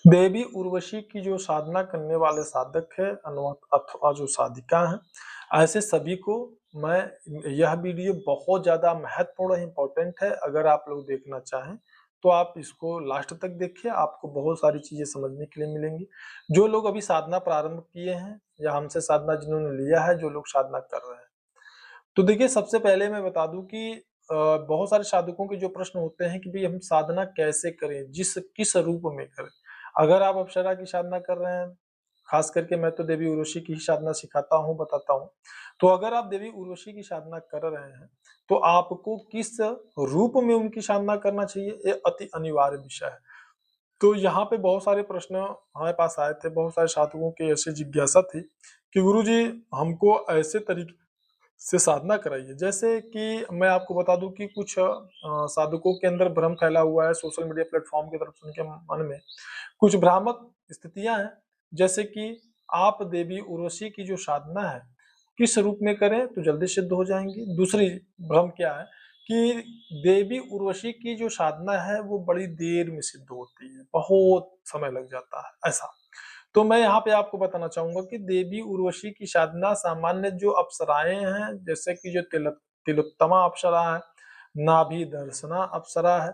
देवी उर्वशी की जो साधना करने वाले साधक है अथवा जो साधिका हैं, ऐसे सभी को मैं यह वीडियो बहुत ज़्यादा महत्वपूर्ण इम्पोर्टेंट है। अगर आप लोग देखना चाहें तो आप इसको लास्ट तक देखिए, आपको बहुत सारी चीज़ें समझने के लिए मिलेंगी। जो लोग अभी साधना प्रारंभ किए हैं या हमसे साधना जिन्होंने लिया है, जो लोग साधना कर रहे हैं, तो देखिए सबसे पहले मैं बता दूं कि बहुत सारे साधकों के जो प्रश्न होते हैं कि भाई हम साधना कैसे करें, किस रूप में करें। अगर आप अप्सरा की साधना कर रहे हैं, खास करके मैं तो देवी उर्वशी की ही साधना सिखाता हूँ, बताता हूँ। तो अगर आप देवी उर्वशी की साधना कर रहे हैं तो आपको किस रूप में उनकी साधना करना चाहिए, ये अति अनिवार्य विषय है। तो यहाँ पे बहुत सारे प्रश्न हमारे पास आए थे, बहुत सारे साधकों की ऐसी जिज्ञासा थी कि गुरुजी हमको ऐसे तरीके से साधना कराइए। जैसे कि मैं आपको बता दूं कि कुछ साधकों के अंदर भ्रम फैला हुआ है, सोशल मीडिया प्लेटफॉर्म की तरफ से उनके मन में कुछ भ्रामक स्थितियां हैं। जैसे कि आप देवी उर्वशी की जो साधना है किस रूप में करें तो जल्दी सिद्ध हो जाएंगी। दूसरी भ्रम क्या है कि देवी उर्वशी की जो साधना है वो बड़ी देर में सिद्ध होती है, बहुत समय लग जाता है ऐसा। तो मैं यहाँ पे आपको बताना चाहूंगा कि देवी उर्वशी की साधना सामान्य जो अप्सराएं हैं, जैसे कि जो तिलोत्तमा अप्सरा है, नाभि दर्शना अप्सरा है,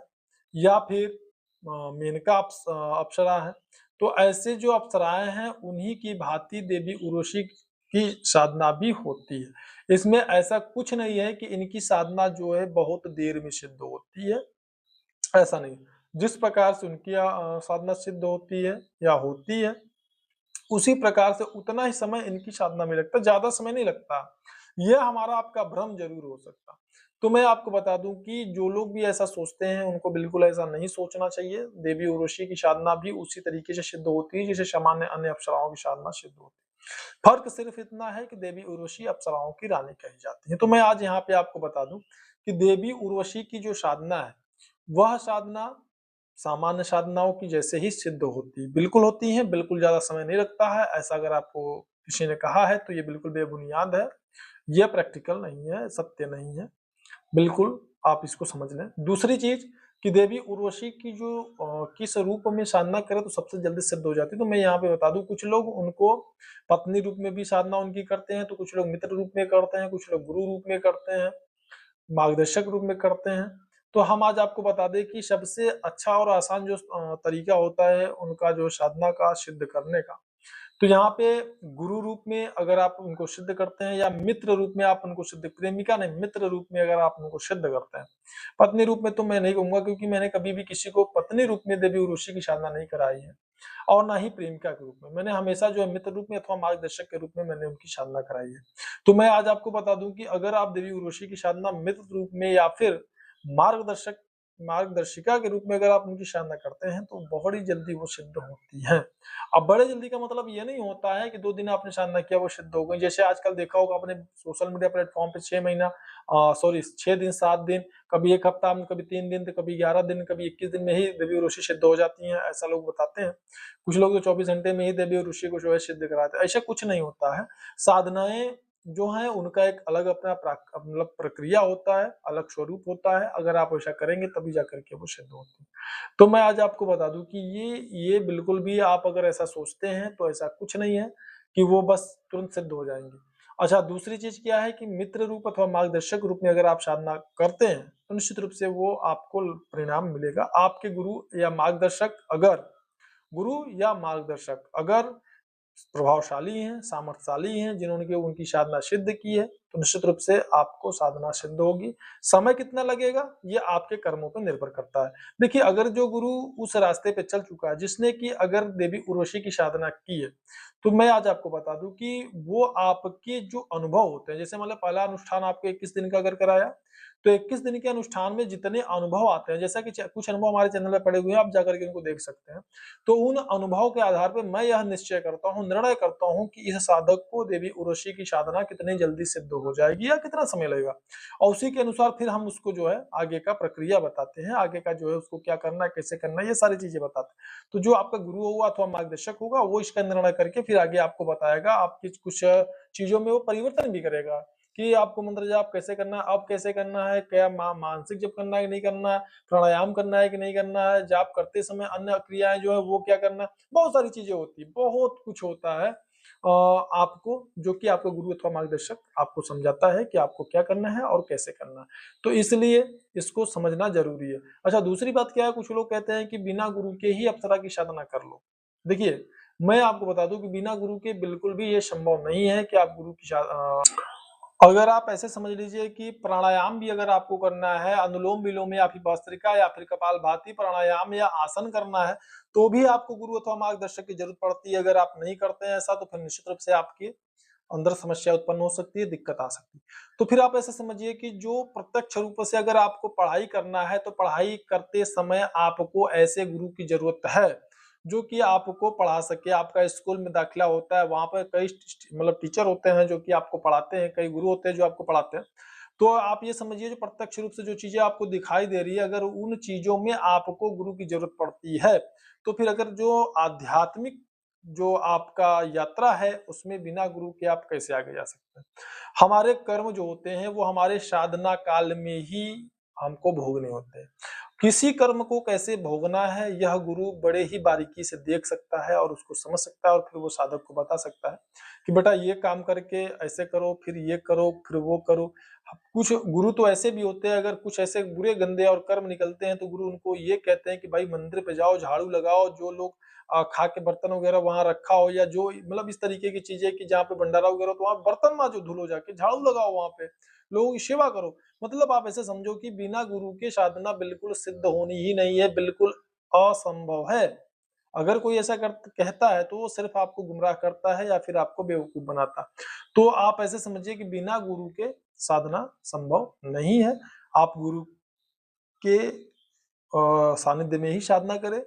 या फिर मेनका अप्सरा है, तो ऐसे जो अप्सराएं हैं उन्हीं की भांति देवी उर्वशी की साधना भी होती है। इसमें ऐसा कुछ नहीं है कि इनकी साधना जो है बहुत देर में सिद्ध होती है, ऐसा नहीं। जिस प्रकार से उनकी साधना सिद्ध होती है या होती है, उसी प्रकार से उतना ही समय इनकी साधना में लगता है, ज्यादा समय नहीं लगता। यह हमारा आपका भ्रम जरूर हो सकता। तो मैं आपको बता दूं कि जो लोग भी ऐसा सोचते हैं उनको बिल्कुल ऐसा नहीं सोचना चाहिए। देवी उर्वशी की साधना भी उसी तरीके से सिद्ध होती है जैसे सामान्य अन्य अप्सराओं की साधना सिद्ध होती है। फर्क सिर्फ इतना है कि देवी उर्वशी अप्सराओं की रानी कही जाती है। तो मैं आज यहाँ पे आपको बता दूं कि देवी उर्वशी की जो साधना है वह साधना सामान्य साधनाओं की जैसे ही सिद्ध होती बिल्कुल होती है, बिल्कुल ज्यादा समय नहीं लगता है। ऐसा अगर आपको किसी ने कहा है तो ये बिल्कुल बेबुनियाद है, यह प्रैक्टिकल नहीं है, सत्य नहीं है। बिल्कुल आप इसको समझ लें। दूसरी चीज कि देवी उर्वशी की जो किस रूप में साधना करे तो सबसे जल्दी सिद्ध हो जाती है, तो मैं यहाँ पे बता दूं कुछ लोग उनको पत्नी रूप में भी साधना उनकी करते हैं, तो कुछ लोग मित्र रूप में करते हैं, कुछ लोग गुरु रूप में करते हैं, मार्गदर्शक रूप में करते हैं। तो हम आज आपको बता दें कि सबसे अच्छा और आसान जो तरीका होता है उनका जो साधना का सिद्ध करने का, तो यहाँ पे गुरु रूप में अगर आप उनको सिद्ध करते हैं या मित्र रूप में आप उनको सिद्ध, प्रेमिका नहीं मित्र रूप में अगर आप उनको सिद्ध करते हैं। पत्नी रूप में तो मैं नहीं कहूंगा, क्योंकि मैंने कभी भी किसी को पत्नी रूप में देवी उर्वशी की साधना नहीं कराई है, और ना ही प्रेमिका के रूप में। मैंने हमेशा जो है मित्र रूप में अथवा मार्गदर्शक के रूप में मैंने उनकी साधना कराई है। तो मैं आज आपको बता दूं कि अगर आप देवी उर्वशी की साधना मित्र रूप में या फिर मार्गदर्शक मार्गदर्शिका के रूप में अगर आप उनकी साधना करते हैं तो बहुत ही जल्दी वो सिद्ध होती है। अब बड़े जल्दी का मतलब ये नहीं होता है कि 2 दिन आपने साधना किया वो सिद्ध हो गई। जैसे आजकल देखा होगा आपने सोशल मीडिया प्लेटफॉर्म पे 6 महीना, सॉरी 6 दिन, 7 दिन, कभी 1 हफ्ता में, कभी 3 दिन, तो कभी 11 दिन, कभी 21 दिन में ही देवी और ऋषि सिद्ध हो जाती हैं, ऐसा लोग बताते हैं। कुछ लोग तो 24 घंटे में ही देवी और ऋषि को जो है सिद्ध कराते हैं। ऐसा कुछ नहीं होता है। साधनाएं जो है उनका एक अलग अपना मतलब प्रक्रिया होता है, अलग स्वरूप होता है। अगर आप ऐसा करेंगे तभी जाकर के वो सिद्ध होती है। तो मैं आज आपको बता दूं कि ये बिल्कुल भी आप अगर ऐसा सोचते हैं तो ऐसा कुछ नहीं है कि वो बस तुरंत सिद्ध हो जाएंगे। अच्छा, दूसरी चीज क्या है कि मित्र रूप अथवा मार्गदर्शक रूप में अगर आप साधना करते हैं तो निश्चित रूप से वो आपको परिणाम मिलेगा। आपके गुरु या मार्गदर्शक अगर प्रभावशाली हैं, सामर्थ्यशाली हैं, जिन्होंने उनकी साधना सिद्ध की है, तो निश्चित रूप से आपको साधना सिद्ध होगी। समय कितना लगेगा ये आपके कर्मों पर निर्भर करता है। देखिए, अगर जो गुरु उस रास्ते पे चल चुका है, जिसने की अगर देवी उर्वशी की साधना की है, तो मैं आज आपको बता दूं कि वो आपके जो अनुभव होते हैं, जैसे मतलब पहला अनुष्ठान आपको 21 दिन का अगर कराया, तो 21 दिन के अनुष्ठान में जितने अनुभव आते हैं, जैसा कि कुछ अनुभव हमारे चैनल में पड़े हुए हैं, आप जाकर के उनको देख सकते हैं। तो उन अनुभव के आधार पर मैं यह निश्चय करता हूँ, निर्णय करता हूँ कि इस साधक को देवी उर्वशी की साधना कितनी जल्दी सिद्ध हो जाएगी या कितना समय लगेगा, और उसी के अनुसार फिर हम उसको जो है आगे का प्रक्रिया बताते हैं, आगे का जो है उसको क्या करना है, कैसे करना है, ये सारी चीजें बताते हैं। तो जो आपका गुरु होगा अथवा मार्गदर्शक होगा वो इसका निर्णय करके फिर आगे आपको बताएगा, आपकी कुछ चीजों में वो परिवर्तन भी करेगा। कि आपको मंत्र जाप कैसे करना है, अब कैसे करना है, क्या मानसिक जप करना है कि नहीं करना है, प्राणायाम करना है कि नहीं करना है, जाप करते समय अन्य क्रियाएं जो है वो क्या करना है, बहुत सारी चीजें होती है, बहुत कुछ होता है आपको, जो कि आपका गुरु अथवा मार्गदर्शक आपको समझाता है कि आपको क्या करना है और कैसे करना है। तो इसलिए इसको समझना जरूरी है। अच्छा, दूसरी बात क्या है, कुछ लोग कहते हैं कि बिना गुरु के ही अप्सरा की साधना कर लो। देखिए, मैं आपको बता दूं कि बिना गुरु के बिल्कुल भी ये संभव नहीं है कि आप गुरु की अगर आप ऐसे समझ लीजिए कि प्राणायाम भी अगर आपको करना है, अनुलोम विलोम या फिर भस्त्रिका या फिर कपालभाति प्राणायाम या आसन करना है, तो भी आपको गुरु अथवा मार्गदर्शक की जरूरत पड़ती है। अगर आप नहीं करते हैं ऐसा, तो फिर निश्चित रूप से आपके अंदर समस्या उत्पन्न हो सकती है, दिक्कत आ सकती है। तो फिर आप ऐसे समझिए कि जो प्रत्यक्ष रूप से अगर आपको पढ़ाई करना है, तो पढ़ाई करते समय आपको ऐसे गुरु की जरूरत है जो कि आपको पढ़ा सके। आपका स्कूल में दाखिला होता है, वहां पर कई मतलब टीचर होते हैं जो कि आपको पढ़ाते हैं, कई गुरु होते हैं जो आपको पढ़ाते हैं। तो आप ये समझिए, जो प्रत्यक्ष रूप से जो चीजें आपको दिखाई दे रही है, अगर उन चीजों में आपको गुरु की जरूरत पड़ती है, तो फिर अगर जो आध्यात्मिक जो आपका यात्रा है, उसमें बिना गुरु के आप कैसे आगे जा सकते हैं। हमारे कर्म जो होते हैं वो हमारे साधना काल में ही हमको भोगने होते हैं। किसी कर्म को कैसे भोगना है, यह गुरु बड़े ही बारीकी से देख सकता है और उसको समझ सकता है, और फिर वो साधक को बता सकता है कि बेटा ये काम करके ऐसे करो, फिर ये करो, फिर वो करो। कुछ गुरु तो ऐसे भी होते हैं, अगर कुछ ऐसे बुरे गंदे और कर्म निकलते हैं, तो गुरु उनको ये कहते हैं कि भाई मंदिर पे जाओ, झाड़ू लगाओ, जो लोग खा के बर्तन वगैरह वहां रखा हो, या जो मतलब इस तरीके की चीजें कि जहाँ पे भंडारा वगैरह, तो वहां बर्तन मांजो, धुलो, जाके झाड़ू लगाओ, वहां पे लोगों की सेवा करो। मतलब आप ऐसे समझो कि बिना गुरु के साधना बिल्कुल सिद्ध होनी ही नहीं है, बिल्कुल असंभव है। अगर कोई ऐसा कहता है, तो वो सिर्फ आपको गुमराह करता है या फिर आपको बेवकूफ बनाता है। तो आप ऐसे समझिए कि बिना गुरु के साधना संभव नहीं है। आप गुरु के सानिध्य में ही साधना करें,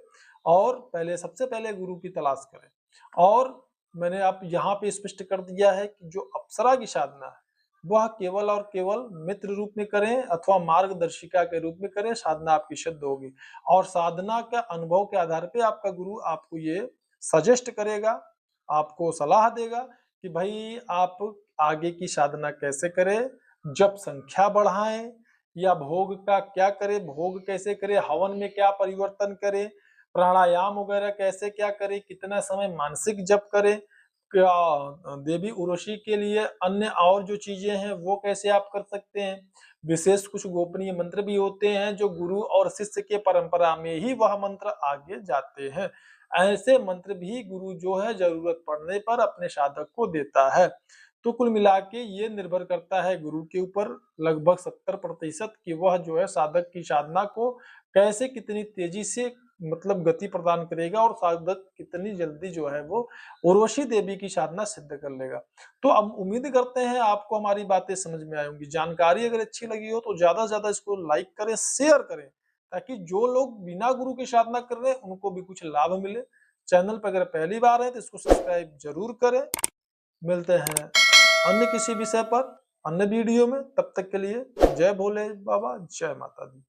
और सबसे पहले गुरु की तलाश करें। और मैंने आप यहाँ पे स्पष्ट कर दिया है कि जो अप्सरा की साधना है, वह केवल और केवल मित्र रूप में करें अथवा मार्गदर्शिका के रूप में करें, साधना आपकी सिद्ध होगी। और साधना के अनुभव के आधार पे आपका गुरु आपको ये सजेस्ट करेगा, आपको सलाह देगा कि भाई आप आगे की साधना कैसे करें, जप संख्या बढ़ाएं, या भोग का क्या करें, भोग कैसे करें, हवन में क्या परिवर्तन करें, प्राणायाम वगैरह कैसे क्या करें, कितना समय मानसिक जप करें, क्या देवी उर्वशी के लिए अन्य और जो चीजें हैं वो कैसे आप कर सकते हैं। विशेष कुछ गोपनीय मंत्र भी होते हैं जो गुरु और शिष्य के परंपरा में ही वह मंत्र आगे जाते हैं। ऐसे मंत्र भी गुरु जो है जरूरत पड़ने पर अपने साधक को देता है। तो कुल मिला के ये निर्भर करता है गुरु के ऊपर लगभग 70% कि वह जो है साधक की साधना को कैसे कितनी तेजी से मतलब गति प्रदान करेगा, और साधक कितनी जल्दी जो है वो उर्वशी देवी की साधना सिद्ध कर लेगा। तो अब उम्मीद करते हैं आपको हमारी बातें समझ में आई होंगी। जानकारी अगर अच्छी लगी हो तो ज्यादा से ज्यादा इसको लाइक करें, शेयर करें, ताकि जो लोग बिना गुरु की साधना कर रहे हैं उनको भी कुछ लाभ मिले। चैनल पर अगर पहली बार है तो इसको सब्सक्राइब जरूर करें। मिलते हैं अन्य किसी विषय पर अन्य वीडियो में, तब तक के लिए जय भोले बाबा, जय माता दी।